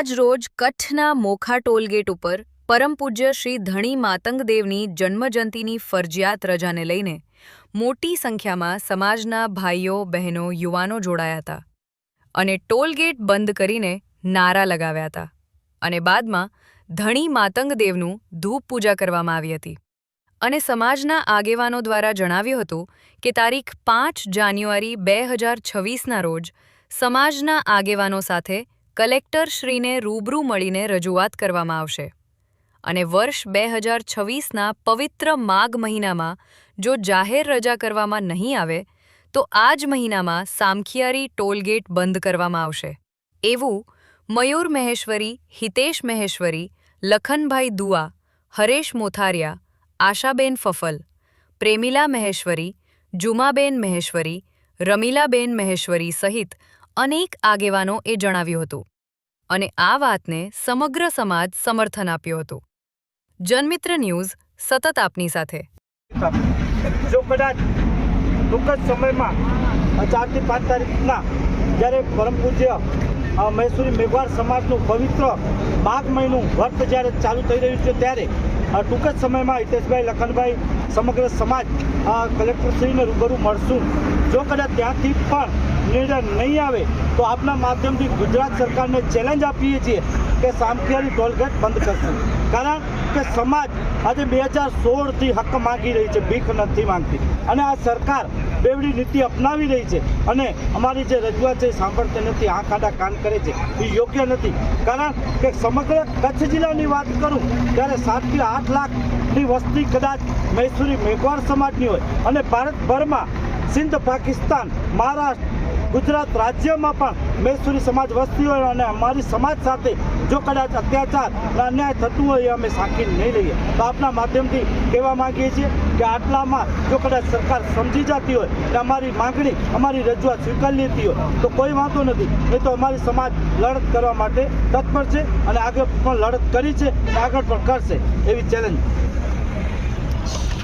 આજ રોજ કચ્છના મોખા ટોલગેટ ઉપર પરમ પૂજ્ય શ્રી ધણી માતંગદેવની જન્મજયંતિની ફરજિયાત રજાને લઈને મોટી સંખ્યામાં સમાજના ભાઈઓ બહેનો યુવાનો જોડાયા હતા અને ટોલગેટ બંધ કરીને નારા લગાવ્યા હતા અને બાદમાં ધણી માતંગદેવનું ધૂપ પૂજા કરવામાં આવી હતી અને સમાજના આગેવાનો દ્વારા જણાવ્યું હતું કે તારીખ 5 જાન્યુઆરી 2026ના રોજ સમાજના આગેવાનો સાથે કલેક્ટરશ્રીને રૂબરૂ મળીને રજૂઆત કરવામાં આવશે અને વર્ષ 2026ના પવિત્ર માઘ મહિનામાં જો જાહેર રજા કરવામાં નહીં આવે તો આ જ મહિનામાં સામખિયારી ટોલગેટ બંધ કરવામાં આવશે એવું મયુર મહેશ્વરી, હિતેશ મહેશ્વરી, લખનભાઈ દુઆ, હરેશ મોથારિયા, આશાબેન ફફલ, પ્રેમિલા મહેશ્વરી, જુમાબેન મહેશ્વરી, રમીલાબેન મહેશ્વરી સહિત અનેક આગેવાનોએ જણાવ્યું હતું અને આ વાતને સમગ્ર સમાજ સમર્થન આપ્યું હતું। જનમિત્ર ન્યૂઝ સતત આપની સાથે। જો કદાચ ટૂંક જ સમયમાં 4 થી 5 તારીખના જ્યારે પરમ પૂજ્ય મહેશ્વરી મેઘવાળ સમાજનું પવિત્ર માઘ મહિનું વ્રત જ્યારે ચાલુ થઈ રહ્યું છે ત્યારે ટૂંક જ સમયમાં હિતેશભાઈ, લખનભાઈ, સમગ્ર સમાજ કલેક્ટરશ્રીને રૂબરૂ મળશું। જો કદાચ ત્યાંથી પણ નિર્ણય નહીં આવે તો આપના માધ્યમથી ગુજરાત સરકારને ચેલેન્જ આપીએ છીએ કે સામખિયારી ટોલગેટ બંધ કરશું। કારણ કે સમાજ આજે 2016થી હક માગી રહી છે, ભીખ નથી માંગતી અને આ સરકાર બેવડી નીતિ અપનાવી રહી છે અને અમારી જે રજૂઆત છે એ સાંભળતી નથી, આંખ આડા કાન કરે છે, એ યોગ્ય નથી। કારણ કે સમગ્ર કચ્છ જિલ્લાની વાત કરું ત્યારે 7 થી 8 લાખની વસ્તી કદાચ મહેશ્વરી મેઘવાળ સમાજની હોય અને ભારતભરમાં સિંધ, પાકિસ્તાન, મહારાષ્ટ્ર, ગુજરાત રાજ્યમાં પણ મહેશ્વરી સમાજ વસતી હોય અને અમારી સમાજ સાથે જો કદાચ અત્યાચાર અને અન્યાય થતું હોય એ અમે સાંખી નહીં લઈએ। તો આપના માધ્યમથી કહેવા માંગીએ છીએ કે આટલામાં જો કદાચ સરકાર સમજી જતી હોય અને અમારી માગણી, અમારી રજૂઆત સ્વીકારી લેતી હોય તો કોઈ વાંધો નથી, નહીં તો અમારી સમાજ લડત કરવા માટે તત્પર છે અને આગળ પણ લડત કરી છે અને આગળ પણ કરશે એવી ચેલેન્જ।